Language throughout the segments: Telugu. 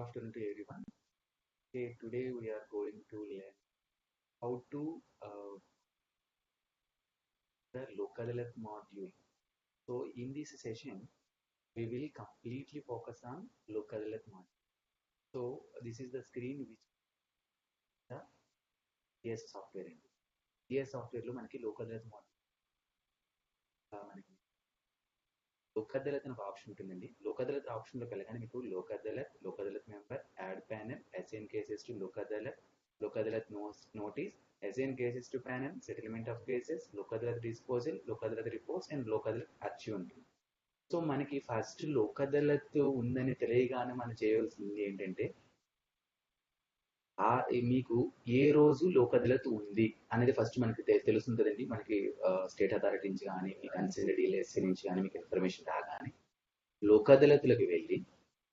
afternoon to everyone. Okay, today we are going to learn how to the local health module. So in this session, we will completely focus on local health module. So this is the screen which the GS software అండి. GS software లో మనకి local health module మనకి లోక్ అదాలత్ అని ఒక ఆప్షన్ ఉంటుందండి. లోక్ అదాలత్ ఆప్షన్లోకి వెళ్ళగానే మీకు Lok Adalat member, add panel, assign cases to Lok Adalat notice, assign cases to panel, settlement of cases, Lok Adalat disposal, Lok Adalat reports and Lok Adalat archive ఉంటుంది. సో మనకి ఫస్ట్ లోక్ అదాలత్ ఉందని తెలియగానే మనం చేయవలసింది ఏంటంటే మీకు ఏ రోజు లోక్ అదాలత్ ఉంది అనేది ఫస్ట్ మనకి తెలుస్తుంది కదండి. మనకి స్టేట్ అథారిటీ నుంచి కానీ మీ కన్సర్న్ డీఎల్ఎస్సీ నుంచి కానీ మీకు ఇన్ఫర్మేషన్ రాగానే లోక్ అదాలత్లకు వెళ్ళి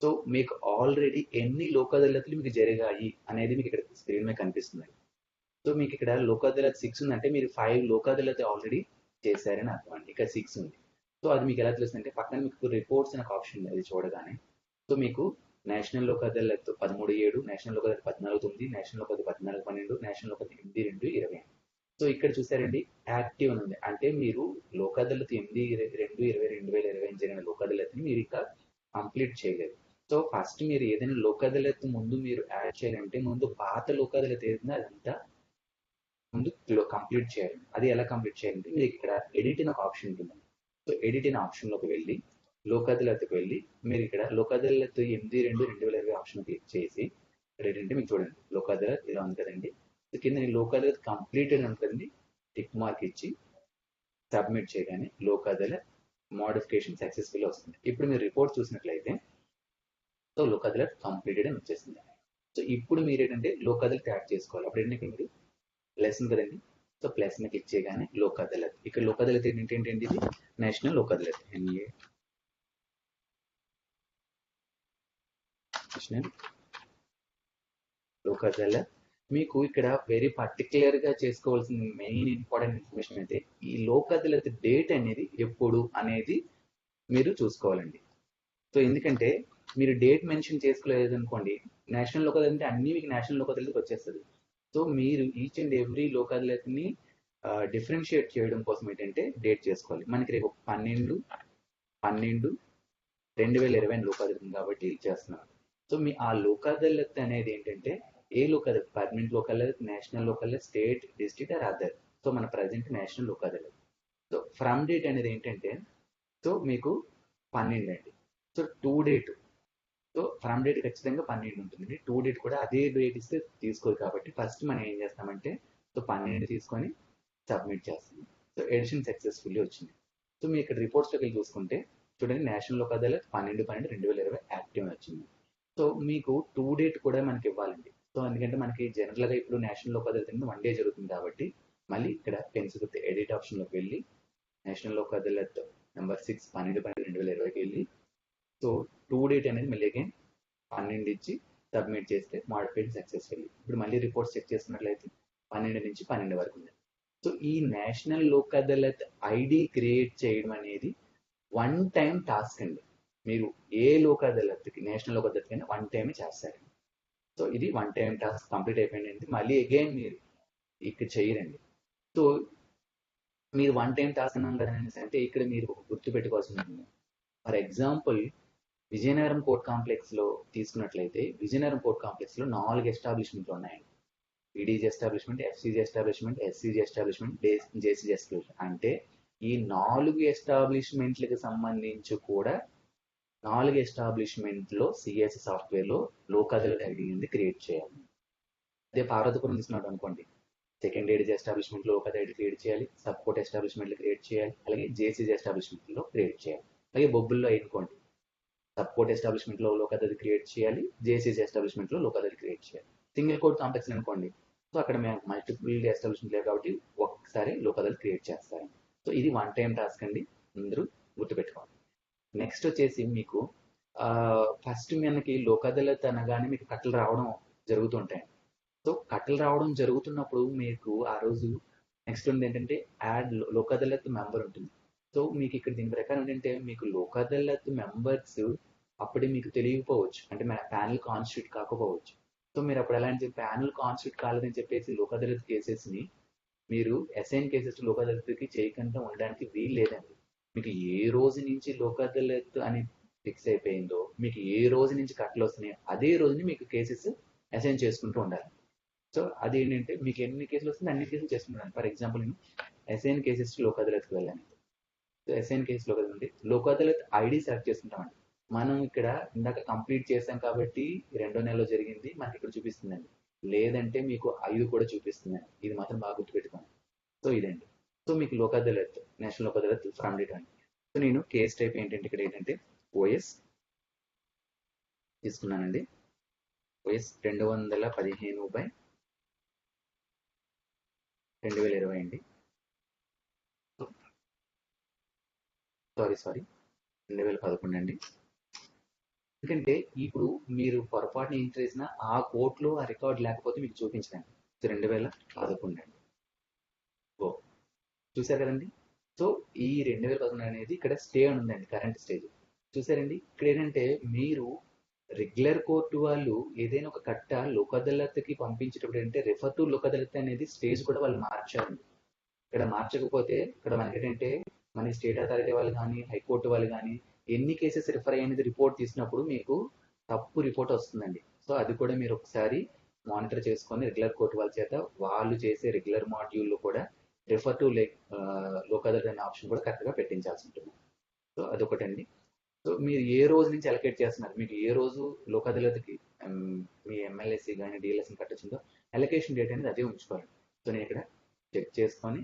సో మీకు ఆల్రెడీ ఎన్ని లోక్ అదాలత్లు మీకు జరిగాయి అనేది మీకు ఇక్కడ స్క్రీన్ మీద కనిపిస్తుంది. సో మీకు ఇక్కడ లోక్ అదాలత్ 6 ఉందంటే మీరు 5 లోక్ అదాలత్ ఆల్రెడీ చేశారని అర్థం అండి. ఇక్కడ 6 ఉంది. సో అది మీకు ఎలా తెలుస్తుందంటే పక్కన మీకు రిపోర్ట్స్ అనే ఒక ఆప్షన్ ఉంది. అది చూడగానే సో మీకు national Lok Adalat 13/7, national Lok Adalat 14/9, national Lok Adalat 14/12, national Lok Adalat 8/2/20. So ఇక్కడ చూసారండి యాక్టివ్ అని ఉంది. అంటే మీరు లోక్ అదాలత్ 8/2/2020 జరిగిన లోక్ అదాలత్ని మీరు ఇంకా కంప్లీట్ చేయలేదు. సో ఫస్ట్ మీరు ఏదైనా లోక్ అదాలత్ ముందు మీరు యాడ్ చేయాలంటే ముందు పాత లోక్ అదాలత్ ఏదైనా అదంతా ముందు కంప్లీట్ చేయాలి. అది ఎలా కంప్లీట్ చేయాలంటే మీకు ఇక్కడ ఎడిట్ అనే ఒక ఆప్షన్ ఉంటుంది. సో ఎడిట్ అనే ఆప్షన్లోకి వెళ్ళి లోక్ అదాలత్కి వెళ్ళి మీరు ఇక్కడ లోక్ అదాలత్ 8/2/2020 ఆప్షన్ క్లిక్ చేసి ఏంటంటే మీకు చూడండి లోక్ అదాలత్ ఇలా ఉంది కదండి. కింద లోక్ అదాలత్ కంప్లీటెడ్ ఉంటుంది, టిక్ మార్క్ ఇచ్చి సబ్మిట్ చేయగానే లోక్ అదాలత్ మోడిఫికేషన్ సక్సెస్ఫుల్ వస్తుంది. ఇప్పుడు మీరు రిపోర్ట్ చూసినట్లయితే సో లోక్ అదాలత్ కంప్లీటెడ్ అని వచ్చేసింది. సో ఇప్పుడు మీరు ఏంటంటే లోక్ అదాలత్ యాడ్ చేసుకోవాలి. అప్పుడు ఏంటంటే మీరు ప్లస్ ఉంది కదండి. సో ప్లస్ ని క్లిక్ చేయగానే లోక్ అదాలత్, ఇక్కడ లోక్ అదాలత్ ఏంటంటే ఇది నేషనల్ లోక్ అదాలత్, నేషనల్ లోక్ అదాలత్. మీకు ఇక్కడ వెరీ పర్టికులర్ గా చేసుకోవాల్సిన మెయిన్ ఇంపార్టెంట్ ఇన్ఫర్మేషన్ అయితే ఈ లోక్ అదాలత్ డేట్ అనేది ఎప్పుడు అనేది మీరు చూసుకోవాలండి. సో ఎందుకంటే మీరు డేట్ మెన్షన్ చేసుకోలేదు అనుకోండి, నేషనల్ లోక్ అదాలత్ అంటే అన్ని మీకు నేషనల్ లోక్ అదాలత్ వచ్చేస్తుంది. సో మీరు ఈచ్ అండ్ ఎవ్రీ లోక్ అదాలత్ని డిఫరెన్షియేట్ చేయడం కోసం ఏంటంటే డేట్ చేసుకోవాలి. మనకి రేపు 12/12/2020 లోక్ అదాలత్ కాబట్టి చేస్తున్నాం. సో మీ ఆ లోక్ అదాలత్ అనేది ఏంటంటే ఏ Lok Adalat, permanent Lok Adalat, national Lok Adalat, state, district or other. So మన present national Lok Adalat. So from date అనేది ఏంటంటే సో మీకు 12 అండి. So to date, so from date ఖచ్చితంగా 12 ఉంటుంది. టూ డేట్ కూడా అదే డేట్ ఇస్తే తీసుకోదు కాబట్టి ఫస్ట్ మనం ఏం చేస్తామంటే సో 12 తీసుకొని సబ్మిట్ చేస్తాం. సో ఎడిషన్ సక్సెస్ఫుల్లీ వచ్చింది. సో మీరు ఇక్కడ రిపోర్ట్స్లోకి వెళ్ళి చూసుకుంటే చూడండి నేషనల్ లోక్ అదాలత్ 12/12/2020 యాక్టివ్ వచ్చింది. సో మీకు టూ డేట్ కూడా మనకి ఇవ్వాలండి. సో ఎందుకంటే మనకి జనరల్గా ఇప్పుడు నేషనల్ లోక్ అదాలత్ అనేది 1 డే జరుగుతుంది కాబట్టి మళ్ళీ ఇక్కడ పెన్సిల్ గుర్తు ఎడిట్ ఆప్షన్లోకి వెళ్ళి నేషనల్ లోక్ అదాలత్ నెంబర్ 6 12/12/2020కి వెళ్ళి సో టూ డేట్ అనేది మళ్ళీ అగైన్ 12 ఇచ్చి సబ్మిట్ చేస్తే మోడిఫైడ్ సక్సెస్ఫుల్. ఇప్పుడు మళ్ళీ రిపోర్ట్స్ చెక్ చేసుకున్నట్లయితే 12 నుంచి 12 వరకు ఉంది. సో ఈ national Lok Adalat ID create చేయడం అనేది వన్ టైం టాస్క్ అండి. మీరు ఏ లోక్ అదాలత్కి, నేషనల్ లోక్ అదాలత్ కైనా వన్ టైమే చేస్తారు. సో ఇది వన్ టైం టాస్క్ కంప్లీట్ అయిపోయింది. మళ్ళీ అగైన్ మీరు ఇక్కడ చేయరండి. సో మీరు వన్ టైం టాస్క్ అన్నాం కదా అంటే ఇక్కడ మీరు గుర్తు పెట్టుకోవాల్సి ఉంటుంది. For example Vizianagaram court complex లో తీసుకున్నట్లయితే విజయనగరం కోర్ట్ కాంప్లెక్స్ లో 4 ఎస్టాబ్లిష్మెంట్లు ఉన్నాయండి. PDG establishment, FCG establishment, SCG establishment, JCG establishment. అంటే ఈ 4 ఎస్టాబ్లిష్మెంట్లకు సంబంధించి కూడా 4 ఎస్టాబ్లిష్మెంట్లో సిఎస్ సాఫ్ట్వేర్ లో లోక్ అదాలత్ ఐడి అనేది క్రియేట్ చేయాలి. అదే పార్వతీపురం తీసుకున్నాడు అనుకోండి, సెకండ్ ఏడీజీ ఎస్టాబ్లిష్మెంట్ లో లోక్ అదాలత్ ఐడి క్రియేట్ చేయాలి, సబ్ కోర్ట్ ఎస్టాబ్లిష్మెంట్ లో క్రియేట్ చేయాలి, అలాగే జేసీజీ ఎస్టాబ్లిష్మెంట్ లో క్రియేట్ చేయాలి. అలాగే బొబ్బుల్లో అనుకోండి సబ్ కోర్ట్ ఎస్టాబ్లిష్మెంట్ లో లోక్ అదాలత్ క్రియేట్ చేయాలి, జేసీజీ ఎస్టాబ్లిష్మెంట్ లో లోక్ అదాలత్ క్రియేట్ చేయాలి. సింగిల్ కోర్ట్ కాంప్లెక్స్ అనుకోండి, సో అక్కడ మేము మల్టిపుల్ ఎస్టాబ్లిష్మెంట్ లేదు కాబట్టి ఒక్కసారి లోక్ అదాలత్ క్రియేట్ చేస్తారు. సో ఇది వన్ టైం టాస్క్ అండి, అందరూ గుర్తుపెట్టుకోవాలి. నెక్స్ట్ వచ్చేసి మీకు ఫస్ట్ మనకి లోక్ అదాలత్ అనగానే మీకు కట్టలు రావడం జరుగుతుంటాయి. సో కట్టలు రావడం జరుగుతున్నప్పుడు మీకు ఆ రోజు నెక్స్ట్ ఉంది ఏంటంటే యాడ్ లోక్ అదాలత్ మెంబర్ ఉంటుంది. సో మీకు ఇక్కడ దీని ప్రకారం ఏంటంటే మీకు లోక్ అదాలత్ మెంబర్స్ అప్పుడే మీకు తెలియకపోవచ్చు, అంటే మన ప్యానల్ కాన్స్టిట్యూట్ కాకపోవచ్చు. సో మీరు అప్పుడు ఎలా అంటే ప్యానల్ కాన్స్టిట్యూట్ కాలేదని చెప్పేసి లోక్ అదాలత్ కేసెస్ని మీరు అసైన్ కేసెస్ లోక్ అదాలత్కి చేయకుండా ఉండడానికి వీలు లేదండి. మీకు ఏ రోజు నుంచి లోక్ అదాలత్ అని ఫిక్స్ అయిపోయిందో, మీకు ఏ రోజు నుంచి కట్టలు వస్తున్నాయో అదే రోజుని మీకు కేసెస్ అసైన్ చేసుకుంటూ ఉండాలి. సో అది ఏంటంటే మీకు ఎన్ని కేసులు వస్తుంది అన్ని కేసులు చేసుకుంటాను. ఫర్ ఎగ్జాంపుల్ నేను అసైన్ కేసెస్ లోక్ అదాలత్కి వెళ్ళాను. సో అసైన్ కేసులో కదండి లోక్ అదాలత్ ఐడి సెలెక్ట్ చేసుకుంటామండి. మనం ఇక్కడ ఇందాక కంప్లీట్ చేసాం కాబట్టి 2వ నెలలో జరిగింది మనకి ఇక్కడ చూపిస్తుందండి. లేదంటే మీకు 5 కూడా చూపిస్తుందండి. ఇది మాత్రం బాగా గుర్తుపెట్టుకోండి. సో ఇదండి. సో మీకు Lok Adalat, national Lok Adalat from date అండి. సో నేను కేస్ టైప్ ఏంటంటే ఇక్కడ ఏంటంటే ఓఎస్ తీసుకున్నానండి. ఓఎస్ 215/2020 అండి. సారీ 2011 అండి. ఎందుకంటే ఇప్పుడు మీరు పొరపాటున ఏం చేసినా ఆ కోర్టులో ఆ రికార్డ్ లేకపోతే మీకు చూపించండి. 2011 అండి. ఓ చూసారు కదండి. సో ఈ 2011 అనేది ఇక్కడ స్టే అని ఉందండి, కరెంట్ స్టేజ్. చూసారండి ఇక్కడ ఏంటంటే మీరు రెగ్యులర్ కోర్టు వాళ్ళు ఏదైనా ఒక కట్ట లోక్ అదాలత్కి పంపించేటప్పుడు అంటే రెఫర్ టు లోక్ అదాలత్ అనేది స్టేజ్ కూడా వాళ్ళు మార్చారు. ఇక్కడ మార్చకపోతే ఇక్కడ మనకి ఏంటంటే మన స్టేట్ అథారిటీ వాళ్ళు కానీ హైకోర్టు వాళ్ళు కానీ ఎన్ని కేసెస్ రిఫర్ అయ్యేది రిపోర్ట్ తీసినప్పుడు మీకు తప్పు రిపోర్ట్ వస్తుందండి. సో అది కూడా మీరు ఒకసారి మానిటర్ చేసుకొని రెగ్యులర్ కోర్టు వాళ్ళ చేత వాళ్ళు చేసే రెగ్యులర్ మాడ్యూల్లో కూడా రిఫర్ టు లోక్ అదాలత్ అనే ఆప్షన్ కూడా కరెక్ట్గా పెట్టించాల్సి ఉంటుంది. సో అదొకటండి. సో మీరు ఏ రోజు నుంచి అలొకేట్ చేస్తున్నారు, మీకు ఏ రోజు లోక్ అదాలత్కి మీ ఎమ్మెల్యేసీ కానీ డిఎల్ఎస్ని కట్టొచ్చిందో అలొకేషన్ డేట్ అనేది అదే ఉంచుకోవాలి. సో నేను ఇక్కడ చెక్ చేసుకొని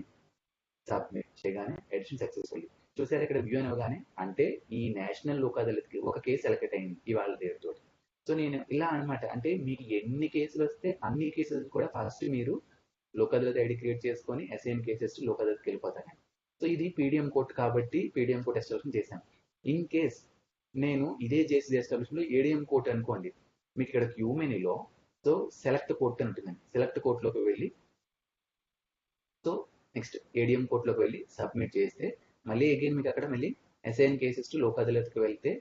సబ్మిట్ చేయగానే ఎడిషన్ సక్సెస్ఫుల్. చూసారు ఇక్కడ వ్యూ అని అవగానే అంటే ఈ నేషనల్ లోక్ అదాలత్కి ఒక కేసు అలొకేట్ అయింది ఇవాళ డేట్తో. సో నేను ఇలా అనమాట, అంటే మీకు ఎన్ని కేసులు వస్తే అన్ని కేసెస్ కూడా ఫస్ట్ మీరు లోక్ అదాలత్ ఐడి క్రియేట్ చేసుకొని అసైన్ కేసెస్ లోక్ అదాలత్కి వెళ్ళిపోతాను. సో ఇది పీడిఎం కోర్ట్ కాబట్టి పీడిఎం కోర్ట్ ఎస్టాబ్లిష్మెంట్ చేశాను. ఇన్ కేస్ నేను ఇదే చేసి ఎస్టాబ్లిష్మెంట్లో ఏడిఎం కోర్ట్ అనుకోండి, మీకు ఇక్కడ క్యూ మెనీలో సో సెలెక్ట్ కోర్ట్ అని ఉంటుందండి. సెలెక్ట్ కోర్టులోకి వెళ్ళి సో నెక్స్ట్ ఏడిఎం కోర్టులోకి వెళ్ళి సబ్మిట్ చేస్తే మళ్ళీ అగైన్ మీకు అక్కడ మళ్ళీ అసైన్ కేసెస్ టు లోక్ అదాలత్కి వెళ్తే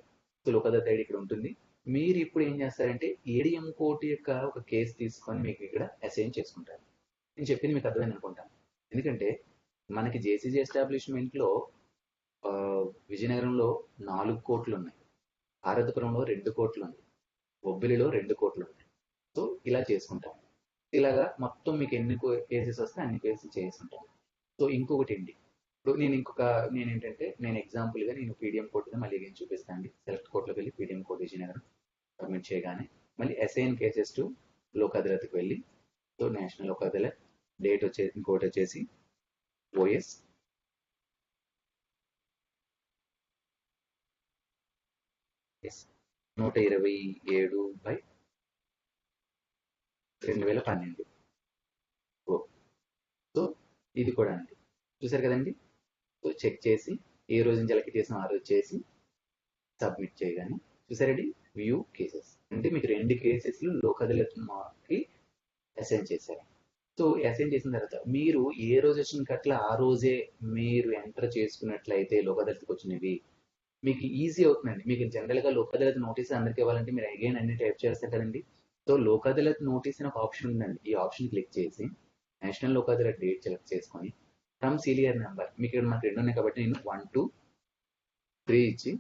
సో లోక్ అదాలత్ ఐడి ఇక్కడ ఉంటుంది. మీరు ఇప్పుడు ఏం చేస్తారంటే ఏడిఎం కోర్టు యొక్క ఒక కేసు తీసుకొని మీకు ఇక్కడ అసైన్ చేసుకుంటారు. నేను చెప్పింది మీకు అర్థమైంది అనుకుంటాను. ఎందుకంటే మనకి జేసీజీ ఎస్టాబ్లిష్మెంట్లో విజయనగరంలో 4 కోర్టులు ఉన్నాయి, ఆరాధపురంలో 2 కోర్టులు ఉన్నాయి, బొబ్బిలిలో 2 కోర్టులు ఉన్నాయి. సో ఇలా చేసుకుంటాం. ఇలాగా మొత్తం మీకు ఎన్ని కేసెస్ వస్తే అన్ని కేసెస్ చేసుకుంటాం. సో ఇంకొకటి ఏంటి, ఇప్పుడు నేను ఏంటంటే నేను ఎగ్జాంపుల్గా నేను పీడిఎం కోర్టుగా మళ్ళీ ఏం చూపిస్తాను అండి. సెలెక్ట్ కోర్టులోకి వెళ్ళి పీడిఎం కోర్టు విజయనగరం సబ్మిట్ చేయగానే మళ్ళీ అసైన్ కేసెస్ టు లోక్ అదాలత్కి వెళ్ళి so national Lok Adalat date వచ్చేసి ఇంకోటి వచ్చేసి ఓఎస్ 127/2012. సో ఇది కూడా అండి. చూసారు కదండి. సో చెక్ చేసి ఏ రోజు నుంచి అలొకేట్ చేసిన ఆ రోజు చేసి సబ్మిట్ చేయగానే చూసారండి వ్యూ కేసెస్ అంటే మీకు 2 కేసెస్లు లోక్ అదాలత్కి అసైన్ చేశారు. సో అసైన్ చేసిన తర్వాత మీరు ఏ రోజు వచ్చిన కట్ల ఆ రోజే మీరు ఎంటర్ చేసుకున్నట్లయితే లోక్ అదాలత్కి వచ్చినవి మీకు ఈజీ అవుతుందండి. మీకు జనరల్గా లోక్ అదాలత్ నోటీస్ అందరికి ఇవ్వాలంటే మీరు అగైన్ అన్ని టైప్ చేస్తారు కదండి. సో లోక్ అదాలత్ నోటీస్ అని ఒక ఆప్షన్ ఉందండి. ఈ ఆప్షన్ క్లిక్ చేసి national Lok Adalat date select చేసుకొని ఫ్రమ్ సీరియల్ నెంబర్ మీకు ఇక్కడ మనకు 2 ఉన్నాయి కాబట్టి నేను 1, 2, 3 ఇచ్చి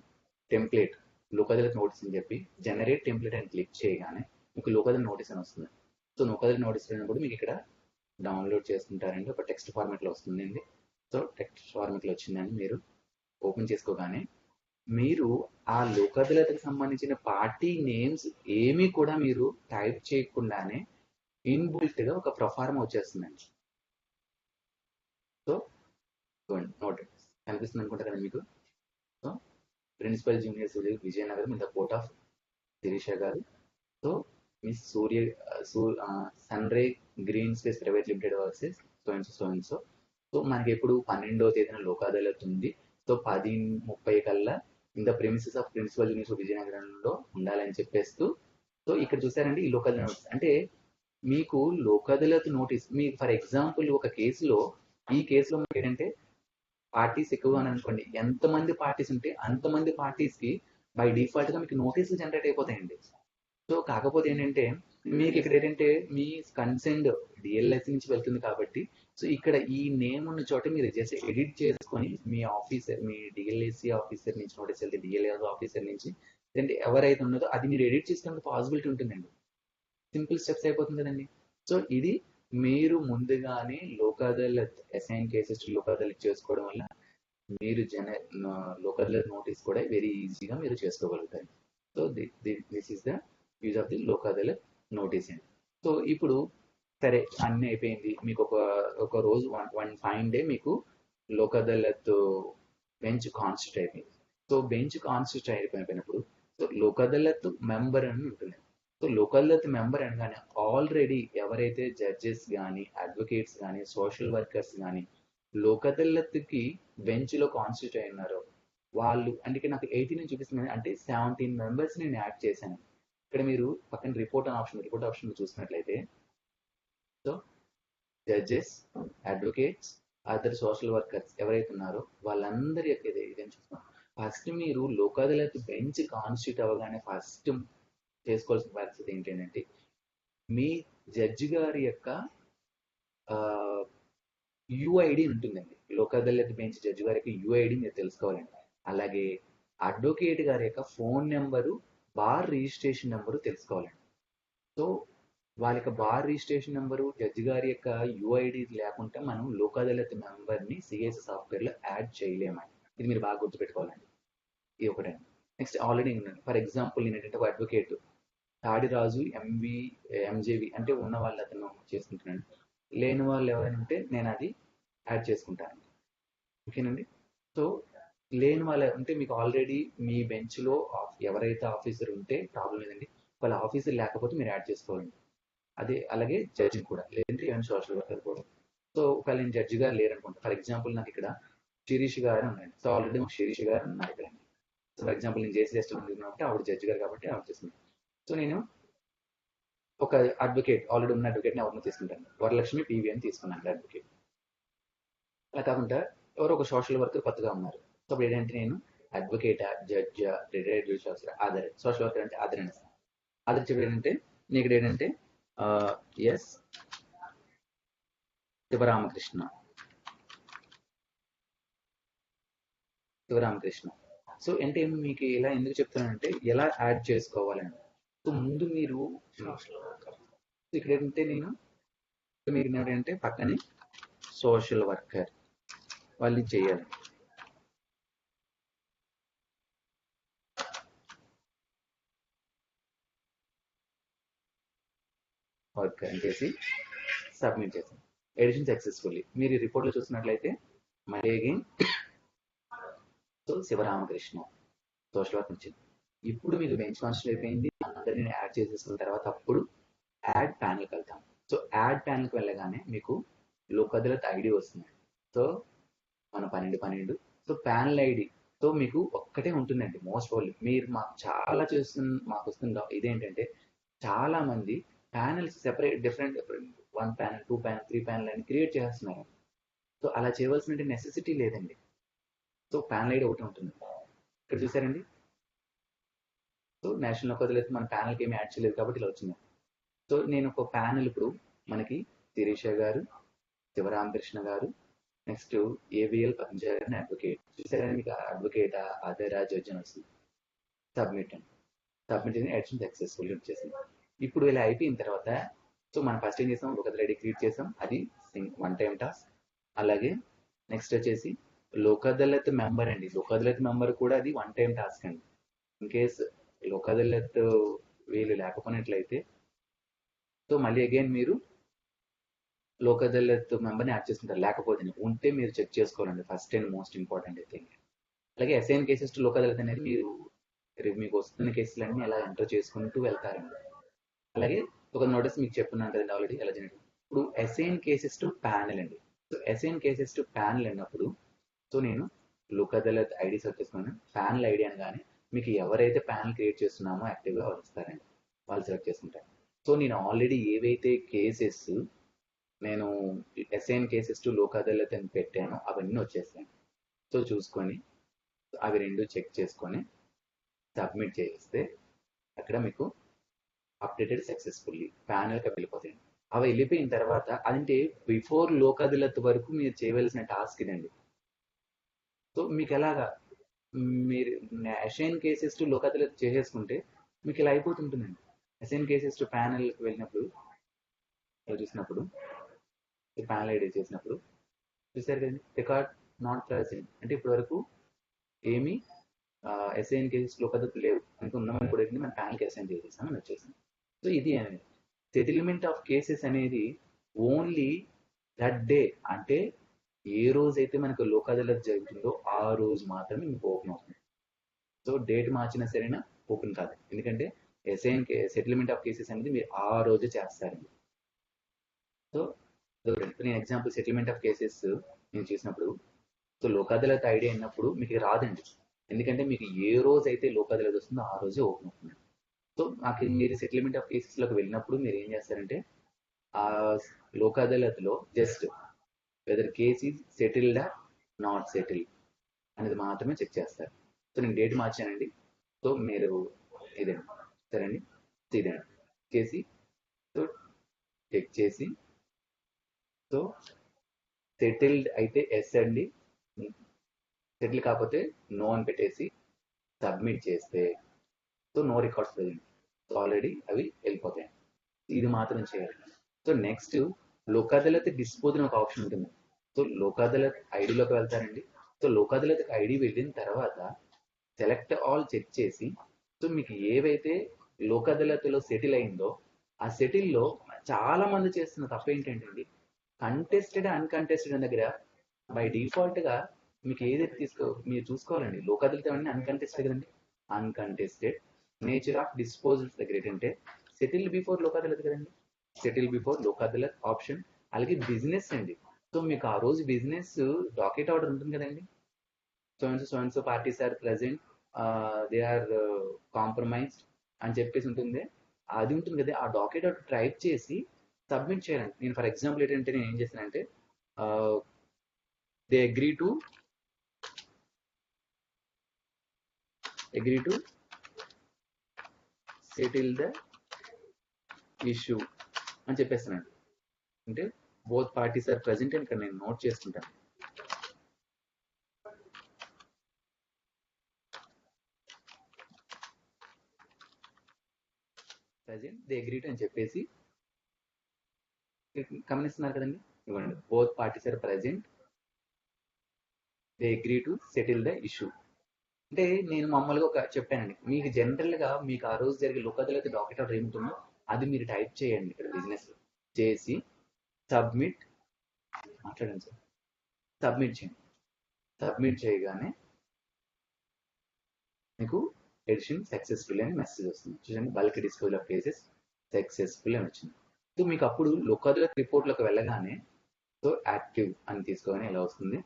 టెంప్లెట్ లోక్ అదాలత్ నోటీస్ అని చెప్పి జనరేట్ టెంప్లెట్ అని క్లిక్ చేయగానే మీకు లోక్ అదాలత్ నోటీస్ అని వస్తుంది. సో లోక్ అదాలత్ నోటీస్ అయినప్పుడు మీకు ఇక్కడ డౌన్లోడ్ చేసుకుంటారండి. ఒక టెక్స్ట్ ఫార్మాట్లో వస్తుందండి. సో టెక్స్ట్ ఫార్మాట్లో వచ్చిందని మీరు ఓపెన్ చేసుకోగానే మీరు ఆ లోక్ అదాలత్కి సంబంధించిన పార్టీ నేమ్స్ ఏమీ కూడా మీరు టైప్ చేయకుండానే ఇన్బుల్ట్గా ఒక ప్రొఫార్మా వచ్చేస్తుందండి. సో నోట్ కనిపిస్తుంది అనుకుంటా కదా మీకు. So principal junior Vizianagaram in the court of Sirisha గారు. So miss Sun Ray Green Space Private Limited versus so. So మనకి ఎప్పుడు 12వ తేదీన లోక్ అదాలత్ ఉంది. సో 10:30 కల్లా in the premises of principal junior విజయనగరంలో ఉండాలని చెప్పేస్తూ సో ఇక్కడ చూసారండి ఈ లోక్ అదాలత్ నోటీస్ అంటే మీకు Lok Adalat notice me for example ఒక కేసులో ఈ కేసులో ఏంటంటే పార్టీస్ ఎక్కువ అని అనుకోండి, ఎంతమంది పార్టీస్ ఉంటే అంతమంది పార్టీస్కి బై డిఫాల్ట్గా మీకు నోటీసులు జనరేట్ అయిపోతాయండి. సో కాకపోతే ఏంటంటే మీకు ఇక్కడ ఏంటంటే మీ కన్సెంట్ డిఎల్ఎస్ నుంచి వెళ్తుంది కాబట్టి సో ఇక్కడ ఈ నేమ్ ఉన్న చోట మీరు జస్ట్ ఎడిట్ చేసుకొని మీ ఆఫీసర్ మీ డిఎల్ఎస్సి ఆఫీసర్ నుంచి నోటీస్ వెళ్తే డిఎల్ఎస్ ఆఫీసర్ నుంచి లేదంటే ఎవరైతే ఉన్నదో అది మీరు ఎడిట్ చేసుకునే పాసిబిలిటీ ఉంటుందండి. సింపుల్ స్టెప్స్ అయిపోతుంది కదండి. సో ఇది మీరు ముందుగానే లోక్ అదాలత్ అసైన్ కేసెస్ లోక్ అదాలత్ చేసుకోవడం వల్ల మీరు లోక్ అదాలత్ నోటీస్ కూడా వెరీ ఈజీగా మీరు చేసుకోగలుగుతారు. So this is the use of the Lok Adalat notice అండి. సో ఇప్పుడు సరే అన్నీ అయిపోయింది, మీకు ఒక రోజు వన్ ఫైన్ డే మీకు లోక్ అదాలత్ బెంచ్ కాన్స్టిట్యూట్ అయిపోయింది. సో బెంచ్ కాన్స్టిట్యూట్ అయిపోయినప్పుడు సో లోక్ అదాలత్ మెంబర్ అని ఉంటుంది. సో లోక్ అదాలత్ మెంబర్ అనగానే ఆల్రెడీ ఎవరైతే జడ్జెస్ కానీ అడ్వకేట్స్ కానీ సోషల్ వర్కర్స్ కానీ లోక్ అదాలత్కి బెంచ్ లో కాన్స్టిట్యూట్ అయి ఉన్నారో వాళ్ళు అంటే నాకు 18 చూపిస్తుంది అంటే 17 మెంబర్స్ నేను యాడ్ చేశాను. ఇక్కడ మీరు పక్కన రిపోర్ట్ ఆప్షన్ చూసినట్లయితే so judges advocates other social workers ఎవరైతే ఉన్నారో వాళ్ళందరి యొక్క ఇదేం చూస్తాం. ఫస్ట్ మీరు లోక్ అదాలత్ బెంచ్ కాన్స్టిట్యూట్ అవ్వగానే ఫస్ట్ చేసుకోవాల్సిన పరిస్థితి ఏంటంటే మీ జడ్జి గారి యొక్క యుఐడి ఉంటుందండి. లోక్ అదాలత్ బెంచ్ జడ్జి గారి యొక్క యుఐడి మీరు తెలుసుకోవాలండి. అలాగే అడ్వకేట్ గారి యొక్క phone number bar registration number తెలుసుకోవాలండి. సో వాళ్ళ యొక్క బార్ రిజిస్ట్రేషన్ నెంబరు జడ్జి గారి యొక్క యుఐడి లేకుంటే మనం లోక్ అదాలత్ మెంబర్ని సిఎస్ సాఫ్ట్వేర్లో యాడ్ చేయలేమండి. ఇది మీరు బాగా గుర్తుపెట్టుకోవాలండి. ఇది ఒకటండి. నెక్స్ట్ ఆల్రెడీ ఫర్ ఎగ్జాంపుల్ నేను ఏంటంటే ఒక అడ్వకేట్ తాడిరాజు ఎంజేవి అంటే ఉన్న వాళ్ళు అతను చేసుకుంటున్నాను, లేని వాళ్ళు ఎవరైనా ఉంటే నేను అది యాడ్ చేసుకుంటాను. ఓకేనండి. సో లేని వాళ్ళు అంటే మీకు ఆల్రెడీ మీ బెంచ్లో ఎవరైతే ఆఫీసర్ ఉంటే ప్రాబ్లం లేదండి. వాళ్ళ ఆఫీసర్ లేకపోతే మీరు యాడ్ చేసుకోవాలండి. అదే అలాగే జడ్జి కూడా లేదంటే ఏమైనా సోషల్ వర్కర్ కూడా. సో ఒకవేళ నేను జడ్జి గారు లేరనుకుంటా, ఫర్ ఎగ్జాంపుల్ నాకు ఇక్కడ శిరీష్ గారు ఉన్నాయండి. సో ఆల్రెడీ శిరీష్ గారు ఉన్నారు ఇక్కడ. సో ఫర్ ఎగ్జాంపుల్ నేను చేసి చేస్తున్నాను ఆవిడ జడ్జి గారు కాబట్టి ఆవిడ చేస్తున్నాను. సో నేను ఒక అడ్వకేట్ ఆల్రెడీ ఉన్న అడ్వకేట్ని ఎవరిని తీసుకుంటాను, వరలక్ష్మి పివి అని తీసుకున్నాను అడ్వకేట్. అలా కాకుండా ఎవరో ఒక సోషల్ వర్కర్ కొత్తగా ఉన్నారు. సో అప్పుడు ఏంటంటే నేను అడ్వకేటా జడ్జా రిటైర్డ్ అదర్ సోషల్ వర్కర్ అంటే అదర్ అనేసి అదర్ చెప్పి ఏంటంటే నీకు ఏంటంటే ఎస్ శివరామకృష్ణ సో అంటే మీకు ఇలా ఎందుకు చెప్తున్నానంటే ఎలా యాడ్ చేసుకోవాలని. సో ముందు మీరు ఇక్కడ ఏంటంటే మీరు ఏంటంటే పక్కనే సోషల్ వర్కర్ వాళ్ళు చేయాలి. వర్కర్ అని చేసి సబ్మిట్ చేసాం. ఎడిషన్ సక్సెస్ఫుల్లీ మీరు రిపోర్ట్లో చూసినట్లయితే మళ్ళీ again so Sivaramakrishna social work వచ్చింది. ఇప్పుడు మీకు బెంచ్ కాన్స్టిట్యూట్ అయిపోయింది, అందరినీ యాడ్ చేసేసుకున్న తర్వాత అప్పుడు యాడ్ ప్యానల్కి వెళ్తాం. సో యాడ్ ప్యానల్కి వెళ్ళగానే మీకు లోక్ అదాలత్ ఐడి వస్తుంది. సో మన 12 సో ప్యానల్ ఐడి సో మీకు ఒక్కటే ఉంటుందండి. మోస్ట్ ప్రాబ్లీ మీరు మాకు వస్తున్న ఇదేంటంటే చాలా మంది panels separate different 1 panel 2 panel 3 panel అని క్రియేట్ చేస్తున్నారు. సో అలా చేయవలసిన నెసెసిటీ లేదండి. సో ప్యానల్ ఐడి ఒకటి ఉంటుంది. ఇక్కడ చూసారండి. సో నేషనల్ లోక్ అదాలత్ మన ప్యానల్కి ఏమి యాడ్ చేయలేదు కాబట్టి ఇలా వచ్చింది. సో నేను ఒక ప్యానల్ ఇప్పుడు మనకి శిరీష గారు, శివరామకృష్ణ గారు, నెక్స్ట్ ఏబిఎల్ పంచాయత్ అడ్వకేట్ చూసారని మీకు అడ్వకేట్ అదర్ జడ్జి అని వస్తుంది. సబ్మిట్ చేసి ఎడిషన్ సక్సెస్ఫుల్ వచ్చేసింది. ఇప్పుడు ఇలా అయిపోయిన తర్వాత సో మనం ఫస్ట్ ఏం చేసాం, ఒక రెడీ క్రియేట్ చేసాం, అది 1 టైం టాస్క్. అలాగే నెక్స్ట్ వచ్చేసి లోక్ అదాలత్ మెంబర్ అండి. లోక్ అదాలత్ మెంబర్ కూడా అది 1 టైం టాస్క్ అండి. ఇన్ కేస్ లోక్ అదాలత్ వీళ్ళు లేకపోయినట్లయితే సో మళ్ళీ అగైన్ మీరు లోక్ అదాలత్ మెంబర్ని యాడ్ చేసుకుంటారు. లేకపోతే ఉంటే మీరు చెక్ చేసుకోవాలండి. First and most important thing. అలాగే assign cases to Lok Adalat అనేది మీరు మీకు వస్తున్న కేసులన్నీ ఎలా ఎంటర్ చేసుకుంటూ వెళ్తారండి. అలాగే ఒక నోటీస్ మీకు చెప్పున్నాను కదండి ఆల్రెడీ ఎలా చేయడం. ఇప్పుడు అసైన్ కేసెస్ టు ప్యానల్ అండి. So assign cases to panel అన్నప్పుడు సో నేను లోక్ అదాలత్ ఐడి సెర్చ్ చేసుకున్నాను. ప్యానల్ ఐడి అనగానే మీకు ఎవరైతే ప్యానల్ క్రియేట్ చేస్తున్నామో యాక్టివ్గా వాళ్ళు వస్తారండి, వాళ్ళు సెలెక్ట్ చేసుకుంటారు. సో నేను ఆల్రెడీ ఏవైతే కేసెస్ నేను assign cases to Lok Adalat అని పెట్టానో అవన్నీ వచ్చేస్తాయి. సో చూసుకొని అవి రెండు చెక్ చేసుకొని సబ్మిట్ చేస్తే అక్కడ మీకు అప్డేటెడ్ సక్సెస్ఫుల్లీ ప్యానల్కి వెళ్ళిపోతాయి. అవి వెళ్ళిపోయిన తర్వాత అంటే బిఫోర్ లోక్ అదాలత్ వరకు మీరు చేయవలసిన టాస్క్ ఇదండి. సో మీకు ఎలాగా మీరు assign cases to Lok Adalat చేసేసుకుంటే మీకు ఇలా అయిపోతుంటుందండి. అసైన్ కేసెస్ టు ప్యానల్కి వెళ్ళినప్పుడు చూసినప్పుడు ప్యానల్ ఐడి చేసినప్పుడు చూసారు కదండి, రికార్డ్ నాట్ ప్రెసెంట్ అంటే ఇప్పటి వరకు ఏమి అసైన్ కేసెస్ లోక్ అదాలత్ లేవు మనకు ఉన్నామని కూడా మన ప్యానల్కి అసైన్ చేసేసామని వచ్చేసింది. సో ఇది సెటిల్మెంట్ ఆఫ్ కేసెస్ అనేది ఓన్లీ దట్ డే, అంటే ఏ రోజైతే మనకు లోక్ అదాలత్ జరుగుతుందో ఆ రోజు మాత్రమే మీకు ఓపెన్ అవుతుంది. సో డేట్ మార్చినా సరేనా ఓపెన్ కాదు, ఎందుకంటే అసైన్ సెటిల్మెంట్ ఆఫ్ కేసెస్ అనేది మీరు ఆ రోజు చేస్తారండి. సో నేను ఎగ్జాంపుల్ సెటిల్మెంట్ ఆఫ్ కేసెస్ నేను చేసినప్పుడు సో లోక్ అదాలత్ ఐడి అయినప్పుడు మీకు రాదండి, ఎందుకంటే మీకు ఏ రోజు అయితే లోక్ అదాలత్ వస్తుందో ఆ రోజే ఓపెన్ అవుతుంది. సో నాకు మీరు సెటిల్మెంట్ ఆఫ్ కేసెస్లోకి వెళ్ళినప్పుడు మీరు ఏం చేస్తారంటే ఆ లోక్ అదాలత్లో జస్ట్ వెదర్ కేస్ ఈజ్ సెటిల్డా నాట్ సెటిల్ అనేది మాత్రమే చెక్ చేస్తారు. సో నేను డేట్ మార్చానండి, సో మీరు ఇదండి సరేండి ఇదండి చేసి సో చెక్ చేసి సో సెటిల్డ్ అయితే ఎస్ అండి, సెటిల్ కాకపోతే నో అని పెట్టేసి సబ్మిట్ చేస్తే so no records present, so already అవి వెళ్ళిపోతాయి. ఇది మాత్రం చేయాలి. So next Lok Adalat dispose అని ఒక ఆప్షన్ ఉంటుంది. సో లోక్ అదాలత్ ఐడిలోకి వెళ్తారండి. సో లోక్ అదాలత్ ఐడి వెళ్ళిన తర్వాత సెలెక్ట్ ఆల్ చెక్ చేసి సో మీకు ఏవైతే లోక్ అదాలత్లో సెటిల్ అయిందో ఆ సెటిల్లో చాలా మంది చేస్తున్న తప్పు ఏంటంటే కంటెస్టెడ్ అన్కంటెస్టెడ్ దగ్గర బై డిఫాల్ట్ గా మీకు ఏదైతే మీరు చూసుకోవాలండి. లోక్ అదాలత్ అన్ని అన్కంటెస్టెడ్ కదండి, అన్కంటెస్టెడ్ నేచర్ ఆఫ్ డిస్పోజల్స్ దగ్గర ఏంటంటే సెటిల్ బిఫోర్ లోక్ అదాలత్ కదండి, settle before Lok Adalat option. అలాగే బిజినెస్ అండి, సో మీకు ఆ రోజు బిజినెస్ డాకెట్ ఆర్డర్ ఉంటుంది కదండి, so and so parties are present, they are compromised అని చెప్పేసి ఉంటుంది, అది ఉంటుంది కదా. ఆ డాకెట్ ఆర్డర్ టైప్ చేసి సబ్మిట్ చేయాలండి. నేను ఫర్ ఎగ్జాంపుల్ ఏంటంటే నేను ఏం చేశానంటే they agree to settle the issue అని చెప్పేస్తున్నాను. అంటే బోత్ పార్టీస్ ఆర్ ప్రెసెంట్ అని ఇక్కడ నేను నోట్ చేసుకుంటాను. ప్రెసెంట్ దే అగ్రీ టు అని చెప్పేసి గమనిస్తున్నారు కదండి, ఇవ్వండి both parties are present they agree to settle the issue. అంటే నేను మామూలుగా ఒక చెప్పానండి, మీకు జనరల్ గా మీకు ఆ రోజు జరిగే లోక్ అదాలత్ డాకెట్ ఆర్డర్ ఏముంటుందో అది మీరు టైప్ చేయండి ఇక్కడ బిజినెస్ చేసి సబ్మిట్ మాట్లాడండి సార్, సబ్మిట్ చేయండి. సబ్మిట్ చేయగానే మీకు ఎడిషన్ సక్సెస్ఫుల్ అని మెసేజ్ వస్తుంది. చూడండి bulk disposal of cases successful అని వచ్చింది. సో మీకు అప్పుడు లోక్ అదాలత్ రిపోర్ట్లోకి వెళ్ళగానే సో యాక్టివ్ అని తీసుకోగానే ఇలా వస్తుంది.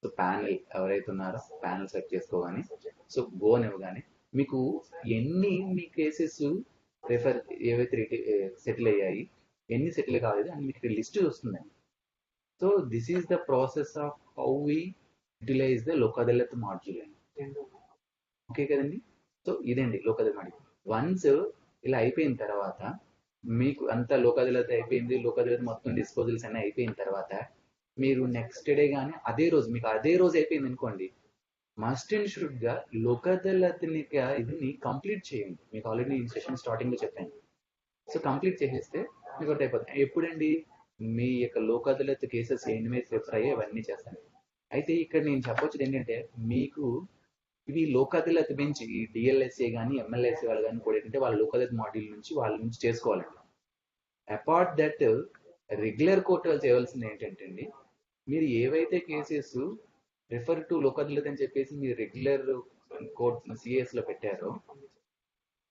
సో ప్యానెల్ ఎవరైతే ఉన్నారో ప్యానెల్ సెలెక్ట్ చేసుకోగానే సో గో అని ఇవ్వగానే మీకు ఎన్ని మీ కేసెస్ రిఫర్ ఏవైతే సెటిల్ అయ్యాయి ఎన్ని సెటిల్ కాలేదు అని మీకు లిస్ట్ వస్తుందండి. So this is the process of how we utilise the Lok Adalat module అండి. ఓకే కదండి. సో ఇదండి లోక్ అదాలత్ మాడ్యూల్. వన్స్ ఇలా అయిపోయిన తర్వాత మీకు అంతా లోక్ అదాలత్ అయిపోయింది, లోక్ అదాలత్ మొత్తం డిస్పోజల్స్ అన్నీ అయిపోయిన తర్వాత మీరు నెక్స్ట్ డే కానీ అదే రోజు మీకు అదే రోజు అయిపోయింది అనుకోండి, మస్ట్ అండ్ షుడ్ గా లోక్ అదాలత్ ఇది కంప్లీట్ చేయండి. మీకు ఆల్రెడీ సెషన్ స్టార్టింగ్ లో చెప్పాను. సో కంప్లీట్ చేసేస్తే మీకు ఒకటి అయిపోతుంది. ఎప్పుడండి మీ యొక్క లోక్ అదాలత్ కేసెస్ ఎన్ని రిఫర్ అయ్యి అవన్నీ చేస్తాను. అయితే ఇక్కడ నేను చెప్పొచ్చేది ఏంటంటే మీకు ఇవి లోక్ అదాలత్ నుంచి డిఎల్ఎస్ఏ కానీ ఎంఎల్ఎస్ఏ వాళ్ళు కానీ కూడా ఏంటంటే వాళ్ళ లోక్ అదాలత్ మాడ్యూల్ నుంచి వాళ్ళ నుంచి చేసుకోవాలండి. అపార్ట్ దట్ రెగ్యులర్ కోర్టు వాళ్ళు చేయవలసింది ఏంటంటే అండి, మీరు ఏవైతే cases refer to Lok Adalat అని చెప్పేసి మీరు రెగ్యులర్ కోర్ట్ సిఎస్ లో పెట్టారో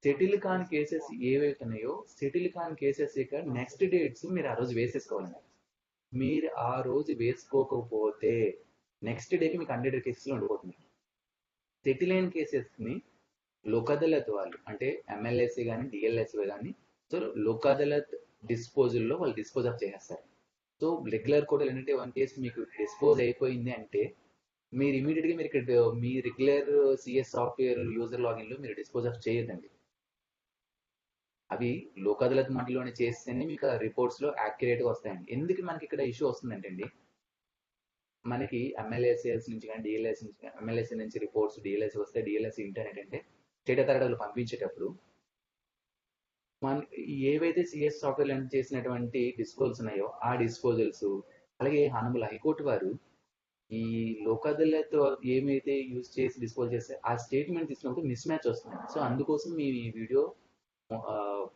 సెటిల్ కాని కేసెస్ ఏవైతే ఉన్నాయో సెటిల్ కాని కేసెస్ ఇక నెక్స్ట్ డేట్స్ మీరు ఆ రోజు వేసేసుకోవాలండి. మీరు ఆ రోజు వేసుకోకపోతే నెక్స్ట్ డేకి మీకు 100 కేసెస్లో ఉండిపోతుంది. సెటిల్ అయిన కేసెస్ ని లోక్ అదాలత్ వాళ్ళు అంటే ఎమ్మెల్యేసీ కానీ డిఎల్ఎస్ఏ కానీ సో లోక్ అదాలత్ డిస్పోజల్ లో వాళ్ళు డిస్పోజ్ ఆఫ్ చేసేస్తారు. సో రెగ్యులర్ కోర్టులు ఏంటంటే వన్ కేసు మీకు డిస్పోజ్ అయిపోయింది అంటే మీరు ఇమీడియట్ గా మీరు ఇక్కడ మీ regular CS software user login లో మీరు డిస్పోజ్ ఆఫ్ చేయొద్దండి. అవి లోక్ అదాలత్ మధ్యలోనే చేస్తేనే మీకు రిపోర్ట్స్ లో యాక్యురేట్ గా వస్తాయండి. ఎందుకు మనకి ఇక్కడ ఇష్యూ వస్తుందంటే అండి, మనకి ఎంఎల్ఏసిఎస్ నుంచి కానీ డిఎల్ఎస్ నుంచి ఎంఎల్ఏసి నుంచి రిపోర్ట్స్ డిఎల్ఎస్ వస్తే డిఎల్ఎస్ ఇంటర్నెట్ అంటే స్టేట్ అథారిటీలు పంపించేటప్పుడు మన ఏవైతే సిఎస్ సాఫ్ట్వేర్ చేసినటువంటి డిస్పోజల్స్ ఉన్నాయో ఆ డిస్పోజల్స్, అలాగే హానబుల్ హైకోర్టు వారు ఈ లోక్ అదాలత్ ఏమైతే యూజ్ చేసి డిస్పోజ్ చేస్తే ఆ స్టేట్మెంట్ తీసుకున్నప్పుడు మిస్ మ్యాచ్ వస్తుంది. సో అందుకోసం మీ వీడియో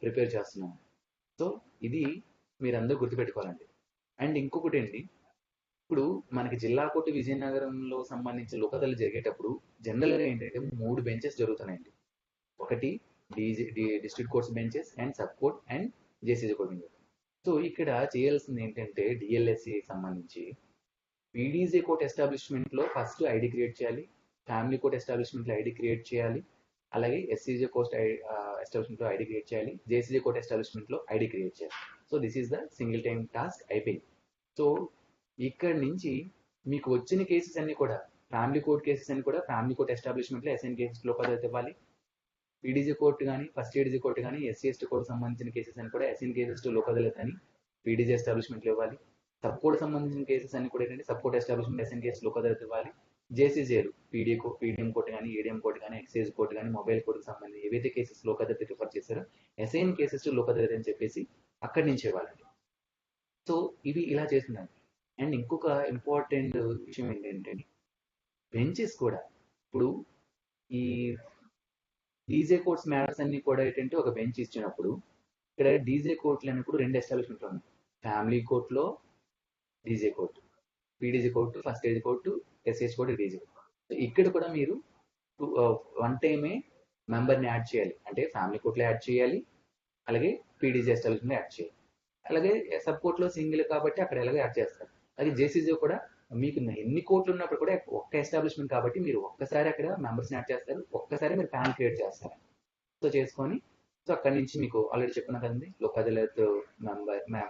ప్రిపేర్ చేస్తున్నాం. సో ఇది మీరందరూ గుర్తుపెట్టుకోవాలండి. అండ్ ఇంకొకటి అండి, ఇప్పుడు మనకి జిల్లా కోర్టు విజయనగరంలో సంబంధించిన లోక్ అదాలత్ జరిగేటప్పుడు జనరల్గా ఏంటంటే 3 బెంచెస్ జరుగుతున్నాయండి. ఒకటి district courts benches and sub court and JCG court benches. So ఇక్కడ చేయాల్సింది ఏంటంటే డిఎల్ఎస్సి సంబంధించి పీడీజీ కోర్ట్ ఎస్టాబ్లిష్మెంట్ లో ఫస్ట్ ఐడి క్రియేట్ చేయాలి, ఫ్యామిలీ కోర్ట్ ఎస్టాబ్లిష్మెంట్ లో ఐడి క్రియేట్ చేయాలి, అలాగే ఎస్సీజీ కోర్ట్ ఎస్టాబ్లిష్మెంట్ లో ఐడి క్రియేట్ చేయాలి, జేసీజీ కోర్ట్ ఎస్టాబ్లిష్మెంట్ లో ఐడి క్రియేట్ చేయాలి. So this is the single time task అయిపోయింది. సో ఇక్కడ నుంచి మీకు వచ్చిన కేసెస్ అన్ని కూడా ఫ్యామిలీ కోర్ట్ కేసెస్ అన్ని కూడా ఫ్యామిలీ కోర్ట్ ఎస్టాబ్లిష్మెంట్ లో ఎస్ఎన్ కేసెస్ లో పద్ధతి ఇవ్వాలి. పీడీజీ కోర్టు కానీ ఫస్ట్ ఏడీజీ కోర్టు కానీ ఎస్సీ ఎస్టీ కోర్టు సంబంధించిన కేసెస్ అని కూడా SN cases to Lok Adalat అని పీడీజీ ఎస్టాబ్లిష్మెంట్ లో ఇవ్వాలి. సబ్ కోర్టు సంబంధించిన కేసెస్ అన్ని కూడా ఏంటంటే sub court establishment SN cases Lok Adalat ఇవ్వాలి. జేసీజేలు పీడీఎం కోర్టు కానీ ఏడీఎం కోర్టు కానీ ఎక్సైజ్ కోర్టు కానీ మొబైల్ కోర్టుకు సంబంధించి ఏవైతే కేసెస్ లోక్ అదాలత్ రిఫర్ చేశారో SN cases to Lok Adalat అని చెప్పేసి అక్కడి నుంచి ఇవ్వాలండి. సో ఇవి ఇలా చేస్తున్నాను. అండ్ ఇంకొక ఇంపార్టెంట్ విషయం ఏంటంటే బెంచెస్ కూడా ఇప్పుడు ఈ డీజే కోర్ట్స్ మ్యాటర్స్ అన్ని కూడా ఏంటంటే ఒక బెంచ్ ఇచ్చినప్పుడు ఇక్కడ డీజే కోర్టులు అన్నప్పుడు 2 ఎస్టాబ్లిష్మెంట్లు ఉన్నాయి. ఫ్యామిలీ కోర్టులో DJ court, PDJ court, first ADJ court, SS court, DJ court. ఇక్కడ కూడా మీరు వన్ టైమే మెంబర్ని యాడ్ చేయాలి. అంటే ఫ్యామిలీ కోర్టులో యాడ్ చేయాలి, అలాగే పీడీజీ ఎస్టాబ్లిష్మెంట్ యాడ్ చేయాలి. అలాగే సబ్ కోర్టులో సింగిల్ కాబట్టి అక్కడ ఎలాగో యాడ్ చేస్తారు. అలాగే జేసీజీ కూడా మీకు ఎన్ని కోర్టులు ఉన్నప్పుడు కూడా ఒక్క ఎస్టాబ్లిష్మెంట్ కాబట్టి మీరు ఒక్కసారి అక్కడ మెంబర్స్ యాడ్ చేస్తారు, ఒక్కసారి మీరు ప్యాన్ క్రియేట్ చేస్తారు. సో చేసుకొని సో అక్కడి నుంచి మీకు ఆల్రెడీ చెప్పిన కదండి లోక్ అదాలత్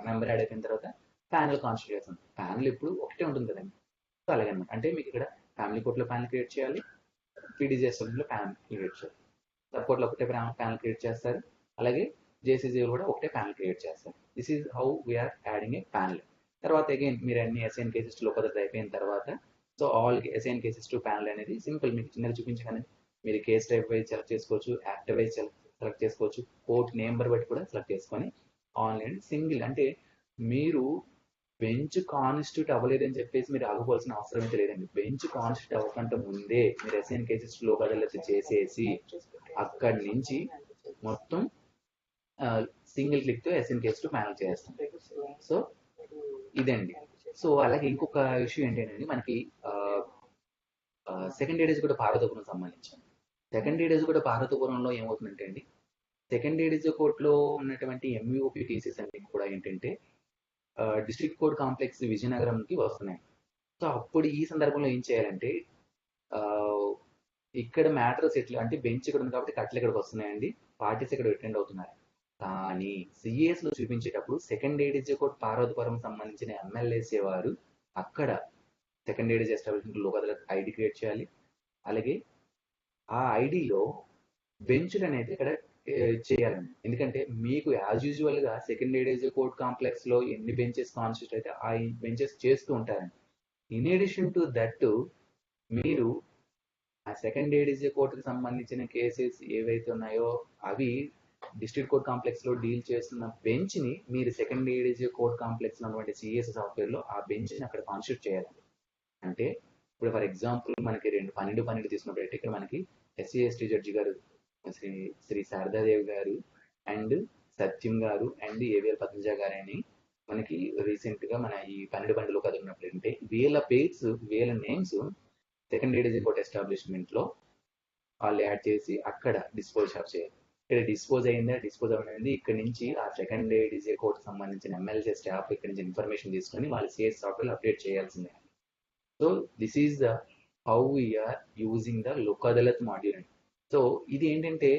మెంబర్ యాడ్ అయిపోయిన తర్వాత ప్యానల్ కాన్స్టిట్యూట్ చేస్తాం. ప్యానల్ ఇప్పుడు ఒకటే ఉంటుంది కదండి. సో అలాగే అనమాట. అంటే మీకు ఇక్కడ ఫ్యామిలీ కోర్టులో ప్యానల్ క్రియేట్ చేయాలి, పీడీజీ ఎస్టాబ్లిష్మెంట్లో ప్యానల్ క్రియేట్ చేయాలి, సబ్ కోర్టులో ఒకటే ప్యానల్ క్రియేట్ చేస్తారు, అలాగే జేసీజీ కూడా ఒకటే ప్యానల్ క్రియేట్ చేస్తారు. This is how we are adding a panel. తర్వాత అగైన్ మీరు అన్ని ఎస్ఐన్ కేసెస్ లోక్ అదాలత్ అయిపోయిన తర్వాత so all assign cases to panel అనేది సింపుల్ మీకు చిన్నగా చూపించగానే మీరు కేస్ టైప్ వైజ్ సెలెక్ట్ చేసుకోవచ్చు, యాక్ట్ వైజ్ సెలెక్ట్ చేసుకోవచ్చు, కోర్ట్ నెంబర్ బట్టి కూడా సెలెక్ట్ చేసుకొని ఆన్లైన్ సింగిల్ అంటే మీరు బెంచ్ కాన్స్టిట్యూట్ అవ్వలేదని చెప్పేసి మీరు ఆగిపోవాల్సిన అవసరం అయితే లేదండి. బెంచ్ కాన్స్టిట్యూట్ అవ్వకంటే ముందే మీరు ఎస్ఐన్ కేసెస్ లోక్ అదాలత్ చేసేసి అక్కడి నుంచి మొత్తం సింగిల్ క్లిక్ తో ఎస్ఎన్ కేసు టు ప్యానల్ చేస్తాం. సో ఇదండి. సో అలాగే ఇంకొక ఇష్యూ ఏంటంటే మనకి సెకండ్ ఏడేజ్ కూడా పార్వతీపురం సంబంధించింది. సెకండ్ ఏడేజ్ కూడా పార్వతీపురంలో ఏమవుతుందంటే అండి, సెకండ్ ఏడేజ్ కోర్టులో ఉన్నటువంటి ఎంయూపీ కేసెస్ అన్ని కూడా ఏంటంటే డిస్ట్రిక్ట్ కోర్ట్ కాంప్లెక్స్ విజయనగరంకి వస్తున్నాయి. సో అప్పుడు ఈ సందర్భంలో ఏం చేయాలంటే ఇక్కడ మ్యాటర్స్ ఎట్లా అంటే బెంచ్ ఇక్కడ ఉంది కాబట్టి కట్టలు ఇక్కడికి వస్తున్నాయండి, పార్టీస్ ఇక్కడ అటెండ్ అవుతున్నారు. కానీ సిఏఎస్ లో చూపించేటప్పుడు సెకండ్ ఏడీజీ కోర్ట్ పార్వతీపురం సంబంధించిన ఎమ్మెల్యేసీ వారు అక్కడ second ADG establishment Lok Adalat ID create చేయాలి. అలాగే ఆ ఐడిలో బెంచ్లు అనేది ఇక్కడ చేయాలండి. ఎందుకంటే మీకు యాజ్ యూజువల్ గా సెకండ్ ఏడీజీ కోర్ట్ కాంప్లెక్స్ లో ఎన్ని బెంచెస్ కాన్స్టిట్యూట్ అయితే ఆ బెంచెస్ చేస్తూ ఉంటారండి. ఇన్ అడిషన్ టు దట్ మీరు ఆ సెకండ్ ఏడీజీ కోర్టుకు సంబంధించిన కేసెస్ ఏవైతే ఉన్నాయో అవి డిస్ట్రిక్ట్ కోర్ట్ కాంప్లెక్స్ లో డీల్ చేస్తున్న బెంచ్ ని మీరు సెకండ్ ఏడీజీ కోర్ట్ కాంప్లెక్స్ లో ఉన్నటువంటి సిఎస్ సాఫ్ట్వేర్ లో ఆ బెంచ్ ని అక్కడ కాన్స్టిట్యూట్ చేయాలి. అంటే ఇప్పుడు ఫర్ ఎగ్జాంపుల్ మనకి 12 తీసుకున్నప్పుడు ఇక్కడ మనకి ఎస్సీ ఎస్టీ జడ్జి గారు శ్రీ శారదాదేవి గారు అండ్ సత్యం గారు అండ్ ఏవిఎల్ పద్మజ గారు అని మనకి రీసెంట్ గా మన ఈ 12 కదిలినప్పుడు అంటే వీళ్ళ పేర్స్ వీళ్ళ names second ADJ court establishment లో వాళ్ళు యాడ్ చేసి అక్కడ డిస్పోజ్ ఆఫ్ చేయాలి. ఇక్కడ డిస్పోజ్ అయింది ఇక్కడ నుంచి ఆ సెకండ్ ఏడీజీ కోర్ట్ సంబంధించిన ఎమ్మెల్సీ స్టాఫ్ ఇక్కడ నుంచి ఇన్ఫర్మేషన్ తీసుకొని వాళ్ళు సిఎస్ సాఫ్ట్వేర్ అప్డేట్ చేయాల్సిందే. So this is the how we are using the Lok Adalat module. సో ఇది ఏంటంటే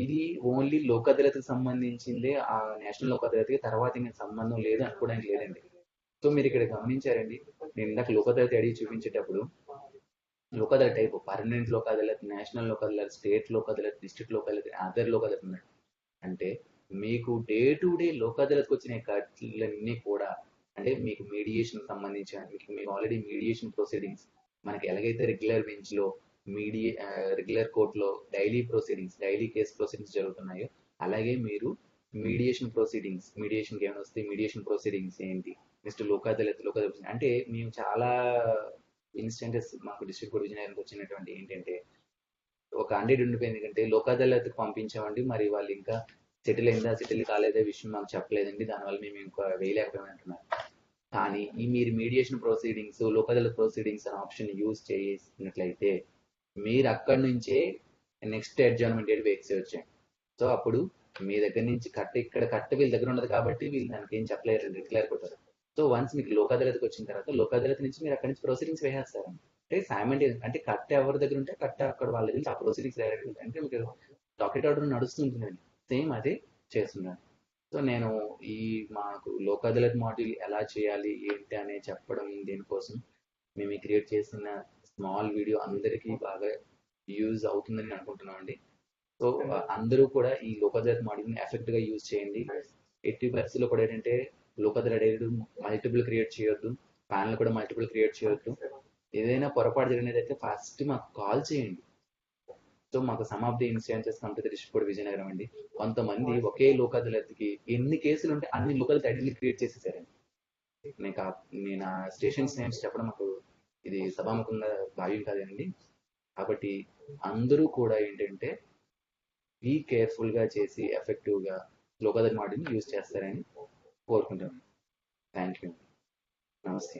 ఇది ఓన్లీ లోక్ అదాలత్ సంబంధించిందే, ఆ నేషనల్ లోక్ అదాలత్కి తర్వాత ఇంకా సంబంధం లేదు అనుకోవడానికి లేదండి. సో మీరు ఇక్కడ గమనించారండి, నేను ఇందాక లోక్ అదాలత్ అడిగి చూపించేటప్పుడు Lok Adalat type permanent Lok Adalat, national Lok Adalat, state Lok Adalat, district Lok Adalat, other Lok Adalat ఉన్నాయి. అంటే మీకు డే టు డే లోక్ అదాలత్కి వచ్చిన ఖర్చులన్నీ కూడా, అంటే మీకు మీడియేషన్ సంబంధించిన మీకు ఆల్రెడీ మీడియేషన్ ప్రొసీడింగ్స్ మనకి ఎలాగైతే రెగ్యులర్ బెంచ్ లో రెగ్యులర్ కోర్టులో డైలీ కేస్ ప్రొసీడింగ్స్ జరుగుతున్నాయో, అలాగే మీరు మీడియేషన్ ఏమైనా వస్తే మీడియేషన్ ప్రొసీడింగ్స్ ఏంటి, నెక్స్ట్ లోక్ అదాలత్ అంటే మేము చాలా ఇన్స్టెంటెస్ మాకు డిస్ట్రిక్ట్ కోర్ట్ విజయనగరంకి వచ్చినటువంటి ఏంటంటే, ఒక హండ్రెడ్ ఉండిపోయింది కంటే లోక్ అదాలత్కి పంపించామండి, మరి వాళ్ళు ఇంకా సెటిల్ అయిందా సెటిల్ కాలేదా విషయం మాకు చెప్పలేదండి, దానివల్ల మేము ఇంకా వేయలేకపోయామంటున్నారు. కానీ ఈ మీరు mediation proceedings, Lok Adalat proceedings అనే ఆప్షన్ యూజ్ చేసినట్లయితే మీరు అక్కడి నుంచే నెక్స్ట్ అడ్జర్న్మెంట్ డేట్ వేక్స్ వచ్చాయి. సో అప్పుడు మీ దగ్గర నుంచి కట్ట వీళ్ళ దగ్గర ఉన్నది కాబట్టి వీళ్ళు దానికి ఏం చెప్పలేరు, డిక్లేర్ కొట్టారు. సో వన్స్ మీకు లోక్ అదాలత్కి వచ్చిన తర్వాత లోక్ అదాలత్ నుంచి మీరు అక్కడి నుంచి ప్రొసీడింగ్స్ వేసేస్తారు. అంటే సైమల్టేనియస్ అంటే కట్ట ఎవరి దగ్గర ఉంటే కట్ట అక్కడ వాళ్ళ దగ్గర నుంచి ఆ ప్రొసీడింగ్స్ డైరెక్ట్ అంటే మీకు డాకెట్ ఆర్డర్ నడుస్తుంటుందండి, సేమ్ అదే చేస్తున్నాను. సో నేను ఈ మాకు లోక్ అదాలత్ మాడ్యూల్ ఎలా చేయాలి ఏంటి అనేది చెప్పడం దీనికోసం మేము క్రియేట్ చేసిన స్మాల్ వీడియో అందరికీ బాగా యూజ్ అవుతుందని అనుకుంటున్నాం అండి. సో అందరూ కూడా ఈ లోక్ అదాలత్ మాడ్యూల్ని ఎఫెక్ట్ గా యూజ్ చేయండి. ఎట్టి పరిస్థితుల్లో కూడా ఏంటంటే లోక్ అదాలత్ మల్టిపుల్ క్రియేట్ చేయొద్దు, ప్యానల్ కూడా మల్టిపుల్ క్రియేట్ చేయొద్దు. ఏదైనా పొరపాటు జరిగినది అయితే ఫస్ట్ మాకు కాల్ చేయండి. సో మాకు some of the incidences complete district Vizianagaram అండి. కొంతమంది ఒకే లోక్ అదాలత్కి ఎన్ని కేసులు ఉంటే అన్ని లోకల్ ఐడెంటిటీ క్రియేట్ చేసేసారండి. నేను ఆ స్టేషన్స్ నేమ్స్ చెప్పడం మాకు ఇది సభాముఖంగా భావ్యం కాదండి. కాబట్టి అందరూ కూడా ఏంటంటే బీ కేర్ఫుల్ గా చేసి ఎఫెక్టివ్ గా లోక్ అదాలత్ మాడ్యూల్ని యూజ్ చేస్తారని కోరుకుంటున్నాను. Thank you. నమస్తే.